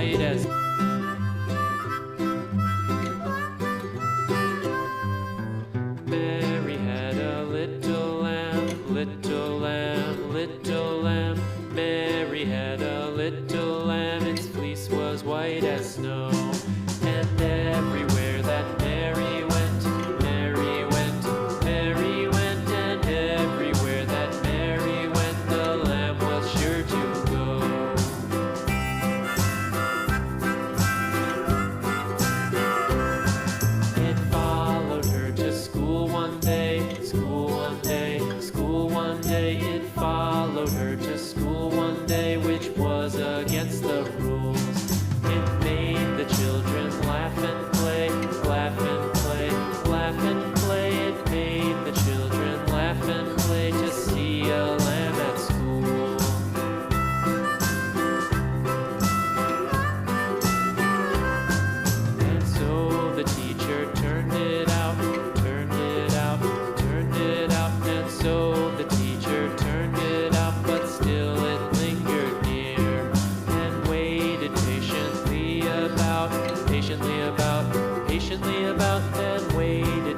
white as Mary had a little lamb, little lamb, little lamb. Mary had a little lamb, its fleece was white as snow. And everywhere that Mary went, Mary went, Mary went, and everywhere that Mary went, the lamb was sure to go. It followed her to school one day, school one day, school one day. It followed her to school one day, which was against the rules. It made the children laugh and play, laugh and play, laugh and play. It made the children laugh and play to see a lamb at school. And so the teacher turned it out, turned it out, turned it out. And so the teacher turned it out, but still it lingered near and waited patiently about, patiently about, patiently about, and waited